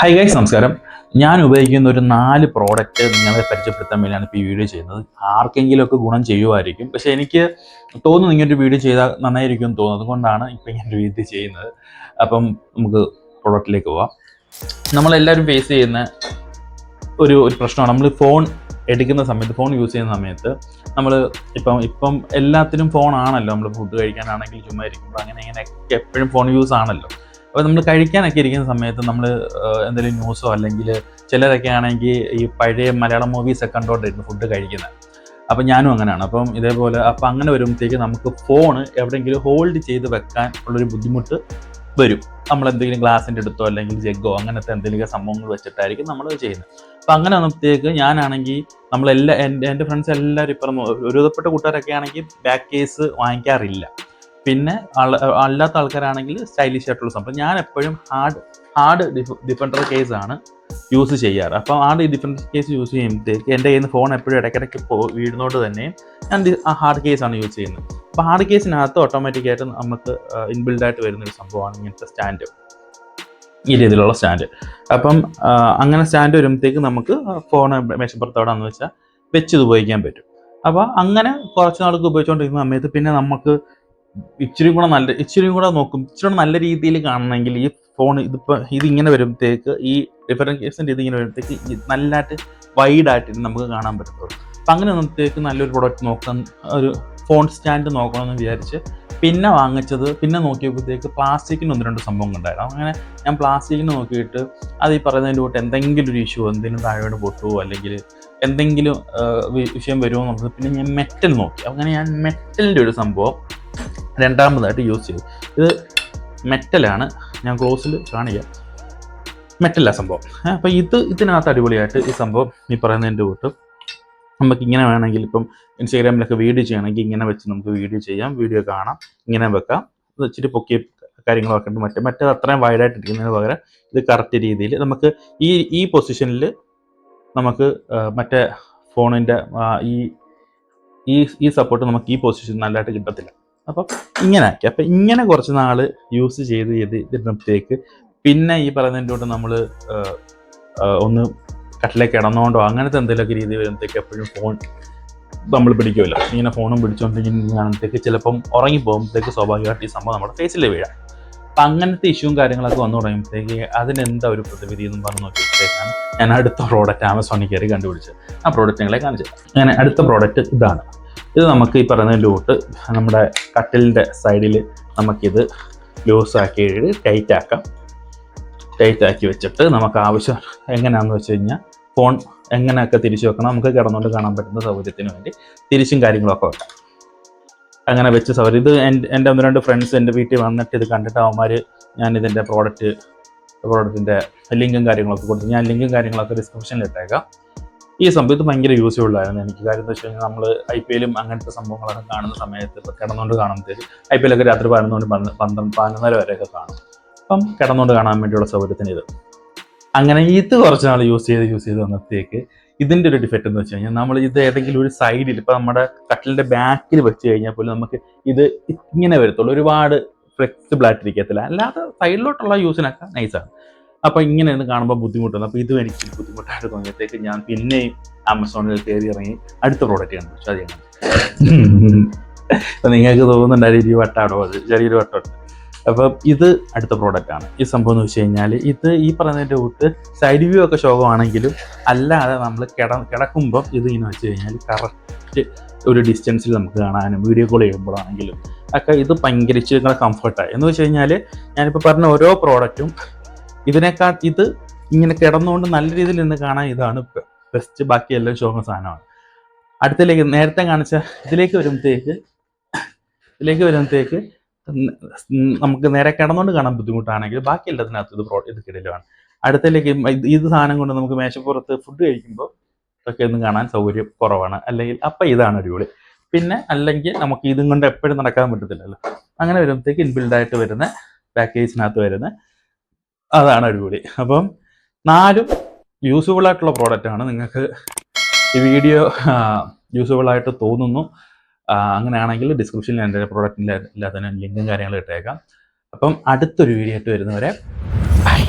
Hi guys, നമസ്കാരം. ഞാൻ ഉപയോഗിക്കുന്ന ഒരു 4 പ്രോഡക്റ്റ് നിങ്ങളെ പരിചയപ്പെടുത്താൻ വേണ്ടിയാണ് ഇപ്പോൾ ഈ വീഡിയോ ചെയ്യുന്നത്. ആർക്കെങ്കിലുമൊക്കെ ഗുണം ചെയ്യുമായിരിക്കും, പക്ഷേ എനിക്ക് തോന്നുന്നു ഇങ്ങനൊരു വീഡിയോ ചെയ്താൽ നന്നായിരിക്കും എന്ന് തോന്നുന്നത് കൊണ്ടാണ് ഇപ്പോൾ ഇങ്ങനൊരു വീഡിയോ ചെയ്യുന്നത്. അപ്പം നമുക്ക് പ്രോഡക്റ്റിലേക്ക് പോവാം. നമ്മളെല്ലാവരും ഫേസ് ചെയ്യുന്ന ഒരു പ്രശ്നമാണ്. നമ്മൾ ഫോൺ എടുക്കുന്ന സമയത്ത്, ഫോൺ യൂസ് ചെയ്യുന്ന സമയത്ത് നമ്മൾ ഇപ്പം എല്ലാത്തിനും ഫോണാണല്ലോ. നമ്മൾ ഫുഡ് കഴിക്കാനാണെങ്കിൽ ചുമ്മാ ഇരിക്കുമ്പോൾ അങ്ങനെ എപ്പോഴും ഫോൺ യൂസ് ആണല്ലോ. അപ്പോൾ നമ്മൾ കഴിക്കാനൊക്കെ ഇരിക്കുന്ന സമയത്ത് നമ്മൾ എന്തെങ്കിലും ന്യൂസോ അല്ലെങ്കിൽ ചിലരൊക്കെ ആണെങ്കിൽ ഈ പഴയ മലയാളം മൂവീസൊക്കെ കണ്ടുകൊണ്ടിരുന്നു ഫുഡ് കഴിക്കുന്നത്. അപ്പം ഞാനും അങ്ങനെയാണ്. അപ്പം ഇതേപോലെ അങ്ങനെ വരുമ്പോഴത്തേക്ക് നമുക്ക് ഫോൺ എവിടെയെങ്കിലും ഹോൾഡ് ചെയ്ത് വെക്കാൻ ഉള്ളൊരു ബുദ്ധിമുട്ട് വരും. നമ്മളെന്തെങ്കിലും ഗ്ലാസിൻ്റെ അടുത്തോ അല്ലെങ്കിൽ ജഗ്ഗോ അങ്ങനത്തെ എന്തെങ്കിലും സംഭവങ്ങൾ വെച്ചിട്ടായിരിക്കും നമ്മൾ ചെയ്യുന്നത്. അപ്പം അങ്ങനെ വന്നപ്പോഴത്തേക്ക് ഞാനാണെങ്കിൽ എൻ്റെ ഫ്രണ്ട്സ് എല്ലാവരും ഇപ്പം ഒരുവിധപ്പെട്ട കൂട്ടുകാരൊക്കെ ആണെങ്കിൽ ബാക്ക് കേസ് വാങ്ങിക്കാറില്ല. പിന്നെ അല്ലാത്ത ആൾക്കാരാണെങ്കിൽ സ്റ്റൈലിഷ് ആയിട്ടുള്ള സംഭവം. ഞാൻ എപ്പോഴും ഹാർഡ് ഡിഫൻഡർ കേസാണ് യൂസ് ചെയ്യാറ്. അപ്പം ഡിഫൻഡർ കേസ് യൂസ് ചെയ്യുമ്പോഴത്തേക്ക് എൻ്റെ കയ്യിൽ നിന്ന് ഫോൺ എപ്പോഴും ഇടയ്ക്കിടയ്ക്ക് വീഴുന്നതുകൊണ്ട് തന്നെ ഞാൻ ഹാർഡ് കേസാണ് യൂസ് ചെയ്യുന്നത്. അപ്പോൾ ഹാർഡ് കേസിനകത്ത് ഓട്ടോമാറ്റിക്കായിട്ട് നമുക്ക് ഇൻബിൽഡായിട്ട് വരുന്നൊരു സംഭവമാണ് ഇങ്ങനത്തെ സ്റ്റാൻഡ്, ഈ രീതിയിലുള്ള സ്റ്റാൻഡ്. അപ്പം അങ്ങനെ സ്റ്റാൻഡ് വരുമ്പോഴത്തേക്ക് നമുക്ക് ഫോൺ മേശപ്പുറത്തോടാന്ന് വെച്ചാൽ വെച്ച് ഉപയോഗിക്കാൻ പറ്റും. അപ്പോൾ അങ്ങനെ കുറച്ച് നാൾക്ക് ഉപയോഗിച്ചുകൊണ്ടിരിക്കുന്ന സമയത്ത് പിന്നെ നമുക്ക് ഇച്ചിരി കൂടെ നോക്കും, ഇച്ചിരി കൂടെ നല്ല രീതിയിൽ കാണണമെങ്കിൽ ഈ ഫോൺ ഇതിങ്ങനെ വരുമ്പോഴത്തേക്ക്, ഈ ഡിഫറൻറ്റ് കേസിൻ്റെ ഇതിങ്ങനെ വരുമ്പോഴത്തേക്ക് നല്ലതായിട്ട് വൈഡായിട്ട് നമുക്ക് കാണാൻ പറ്റത്തുള്ളൂ. അപ്പം അങ്ങനെ വന്നപ്പോഴത്തേക്ക് നല്ലൊരു പ്രൊഡക്റ്റ് നോക്കാൻ, ഒരു ഫോൺ സ്റ്റാൻഡ് നോക്കണമെന്ന് വിചാരിച്ച് പിന്നെ നോക്കിയപ്പോഴത്തേക്ക് പ്ലാസ്റ്റിക്കിന് 1-2 സംഭവം ഉണ്ടായിരുന്നു. അങ്ങനെ ഞാൻ പ്ലാസ്റ്റിക്കിന് നോക്കിയിട്ട് അത് ഈ പറയുന്നതിൻ്റെ കൂട്ട് എന്തെങ്കിലും ഒരു ഇഷ്യൂ, എന്തെങ്കിലും താഴോട്ട് പൊട്ടുമോ അല്ലെങ്കിൽ എന്തെങ്കിലും വിഷയം വരുമോ എന്നുള്ളത്. പിന്നെ ഞാൻ മെറ്റൽ നോക്കി. അങ്ങനെ ഞാൻ മെറ്റലിൻ്റെ ഒരു സംഭവം രണ്ടാമതായിട്ട് യൂസ് ചെയ്തു. ഇത് മെറ്റലാണ്, ഞാൻ ക്ലോസിൽ കാണിക്കാം. മെറ്റലാ സംഭവം. അപ്പോൾ ഇതിനകത്ത് അടിപൊളിയായിട്ട് ഈ സംഭവം ഈ പറയുന്നതിൻ്റെ കൂട്ട് നമുക്ക് ഇങ്ങനെ വേണമെങ്കിൽ, ഇപ്പം ഇൻസ്റ്റാഗ്രാമിലൊക്കെ വീഡിയോ ചെയ്യണമെങ്കിൽ ഇങ്ങനെ വെച്ച് നമുക്ക് വീഡിയോ ചെയ്യാം, വീഡിയോ കാണാം, ഇങ്ങനെ വെക്കാം. ഇത് ഇച്ചിരി പൊക്കിയ കാര്യങ്ങളൊക്കെ ഉണ്ട്. മറ്റേ അത്രയും വൈഡായിട്ട് ഇരിക്കുന്നതിന് പകരം ഇത് കറക്റ്റ് രീതിയിൽ നമുക്ക് ഈ പൊസിഷനിൽ നമുക്ക് മറ്റേ ഫോണിൻ്റെ ഈ സപ്പോർട്ട് നമുക്ക് ഈ പൊസിഷൻ നല്ലതായിട്ട് കിട്ടത്തില്ല. അപ്പം ഇങ്ങനെ ആക്കി. അപ്പം ഇങ്ങനെ കുറച്ച് നാൾ യൂസ് ചെയ്ത് ഇരുന്നപ്പോഴത്തേക്ക് പിന്നെ ഈ പറയുന്നതിൻ്റെ കൂട്ട് നമ്മൾ ഒന്ന് കട്ടിലേക്ക് കിടന്നുകൊണ്ടോ അങ്ങനത്തെ എന്തെങ്കിലുമൊക്കെ രീതി വരുമ്പോഴത്തേക്ക് എപ്പോഴും ഫോൺ നമ്മൾ പിടിക്കുമല്ലോ. ഇങ്ങനെ ഫോണും പിടിച്ചുകൊണ്ടിരിക്കുന്നതിനകത്തേക്ക് ചിലപ്പം ഉറങ്ങിപ്പോകുമ്പോഴത്തേക്ക് സ്വാഭാവികമായിട്ട് ഈ സംഭവം നമ്മുടെ ഫേസിൽ വീഴാം. അപ്പം അങ്ങനത്തെ ഇഷ്യൂവും കാര്യങ്ങളൊക്കെ വന്നു തുടങ്ങുമ്പോഴത്തേക്ക് അതിനെന്താ ഒരു പ്രതിവിധി എന്നും പറഞ്ഞ് നോക്കിയപ്പോഴത്തേക്കാണ് ഞാൻ അടുത്ത പ്രോഡക്റ്റ് ആമസോണിൽ കയറി കണ്ടുപിടിച്ചത്. ആ പ്രോഡക്റ്റ് നിങ്ങളെ കാണിച്ചത്. അങ്ങനെ അടുത്ത പ്രോഡക്റ്റ് ഇതാണ്. ഇത് നമുക്ക് ഈ പറയുന്നതിൻ്റെ കൂട്ട് നമ്മുടെ കട്ടിലിൻ്റെ സൈഡിൽ നമുക്കിത് ലൂസാക്കി ടൈറ്റാക്കി വെച്ചിട്ട് നമുക്ക് ആവശ്യം എങ്ങനെയാണെന്ന് വെച്ച് കഴിഞ്ഞാൽ ഫോൺ എങ്ങനെയൊക്കെ തിരിച്ചു വെക്കണം, നമുക്ക് കിടന്നുകൊണ്ട് കാണാൻ പറ്റുന്ന സൗകര്യത്തിന് വേണ്ടി തിരിച്ചും കാര്യങ്ങളൊക്കെ വെക്കാം. അങ്ങനെ വെച്ച് സൗകര്യം. ഇത് എൻ്റെ 1-2 ഫ്രണ്ട്സ് എൻ്റെ വീട്ടിൽ വന്നിട്ട് ഇത് കണ്ടിട്ട് അവന്മാർ ഞാനിതിൻ്റെ പ്രോഡക്റ്റിൻ്റെ ലിങ്കും കാര്യങ്ങളൊക്കെ കൊടുത്തു. ഞാൻ ലിങ്കും കാര്യങ്ങളൊക്കെ ഡിസ്ക്രിപ്ഷനിൽ ഇട്ടേക്കാം. ഈ സംഭവം ഇത് ഭയങ്കര യൂസ്ഫുൾ ആയിരുന്നു എനിക്ക്. കാര്യം എന്ന് വെച്ച് കഴിഞ്ഞാൽ നമ്മൾ IPL അങ്ങനത്തെ സംഭവങ്ങളൊക്കെ കാണുന്ന സമയത്ത് ഇപ്പോൾ കിടന്നുകൊണ്ട് കാണുമ്പോഴത്തേക്ക് IPL ഒക്കെ രാത്രി 11 വരെയൊക്കെ കാണും. അപ്പം കിടന്നുകൊണ്ട് കാണാൻ വേണ്ടിയുള്ള സൗകര്യത്തിന് ഇത്. അങ്ങനെ ഇത് കുറച്ച് നാൾ യൂസ് ചെയ്ത് വന്നപ്പോഴത്തേക്ക് ഇതിൻ്റെ ഒരു ഡിഫക്റ്റ് എന്ന് വെച്ച് കഴിഞ്ഞാൽ നമ്മൾ ഇത് ഏതെങ്കിലും ഒരു സൈഡിൽ, ഇപ്പോൾ നമ്മുടെ കട്ടിലിൻ്റെ ബാക്കിൽ വെച്ച് കഴിഞ്ഞാൽ പോലും നമുക്ക് ഇത് ഇങ്ങനെ വരത്തുള്ളൂ, ഒരുപാട് ഫ്ലെക്സിബിൾ ആയിട്ടിരിക്കത്തില്ല. അല്ലാതെ സൈഡിലോട്ടുള്ള യൂസിനൊക്കെ നൈസാണ്. അപ്പോൾ ഇങ്ങനെ ഒന്ന് കാണുമ്പോൾ ബുദ്ധിമുട്ടുണ്ട്. അപ്പോൾ ഇതും എനിക്ക് ബുദ്ധിമുട്ടായിട്ട് തോന്നിയപ്പോഴത്തേക്ക് ഞാൻ പിന്നെയും ആമസോണിൽ കയറി ഇറങ്ങി അടുത്ത പ്രോഡക്റ്റ് കണ്ടുപിടിച്ചു. അത് ചെയ്യണം. അപ്പം നിങ്ങൾക്ക് തോന്നുന്നുണ്ടായിരുന്നു ഈ വട്ടാടോ, അത് ചെറിയൊരു വട്ടമുണ്ട്. അപ്പം ഇത് അടുത്ത പ്രോഡക്റ്റാണ്. ഈ സംഭവം എന്ന് വെച്ച് കഴിഞ്ഞാൽ ഇത് ഈ പറയുന്നതിൻ്റെ കൂട്ട് സൈഡ് വ്യൂ ഒക്കെ ശോകമാണെങ്കിലും അല്ലാതെ നമ്മൾ കിടക്കുമ്പം ഇത് ഇങ്ങനെ വെച്ച് കഴിഞ്ഞാൽ കറക്റ്റ് ഒരു ഡിസ്റ്റൻസിൽ നമുക്ക് കാണാനും വീഡിയോ കോൾ ചെയ്യുമ്പോഴാണെങ്കിലും ഒക്കെ ഇത് ഭയങ്കര ഇച്ചിരി കംഫർട്ടായി. എന്ന് വെച്ച് കഴിഞ്ഞാൽ ഞാനിപ്പോൾ പറഞ്ഞ ഓരോ പ്രോഡക്റ്റും ഇതിനേക്കാൾ ഇത് ഇങ്ങനെ കിടന്നുകൊണ്ട് നല്ല രീതിയിൽ നിന്ന് കാണാൻ ഇതാണ് ബെസ്റ്റ്. ബാക്കി എല്ലാം ശോകം സാധനമാണ്. അടുത്തിലേക്ക് നേരത്തെ കാണിച്ച ഇതിലേക്ക് വരുമ്പോഴത്തേക്ക് നമുക്ക് നേരെ കിടന്നുകൊണ്ട് കാണാൻ ബുദ്ധിമുട്ടാണെങ്കിൽ ബാക്കി എല്ലാത്തിനകത്ത് ഇത് കിടലാണ്. അടുത്തിലേക്ക് ഇത് സാധനം കൊണ്ട് നമുക്ക് മേശപ്പുറത്ത് ഫുഡ് കഴിക്കുമ്പോൾ ഒക്കെ ഒന്നും കാണാൻ സൗകര്യം കുറവാണ്. അല്ലെങ്കിൽ അപ്പം ഇതാണ് അടിപൊളി. പിന്നെ അല്ലെങ്കിൽ നമുക്ക് ഇതും കൊണ്ട് എപ്പോഴും നടക്കാൻ പറ്റത്തില്ലല്ലോ. അങ്ങനെ വരുമ്പോഴത്തേക്ക് ഇൻബിൽഡായിട്ട് വരുന്ന പാക്കേജിനകത്ത് വരുന്ന അതാണ് അടിപൊളി. അപ്പം 4 യൂസ്ഫുൾ ആയിട്ടുള്ള പ്രോഡക്റ്റാണ്. നിങ്ങൾക്ക് ഈ വീഡിയോ യൂസ്ഫുൾ ആയിട്ട് തോന്നുന്നു. അങ്ങനെയാണെങ്കിൽ ഡിസ്ക്രിപ്ഷനിൽ എൻ്റെ പ്രോഡക്റ്റിൻ്റെ എല്ലാത്തിനും ലിങ്കും കാര്യങ്ങളും ഇട്ടേക്കാം. അപ്പം അടുത്തൊരു വീഡിയോ ആയിട്ട് വരുന്നവരെ ബൈ.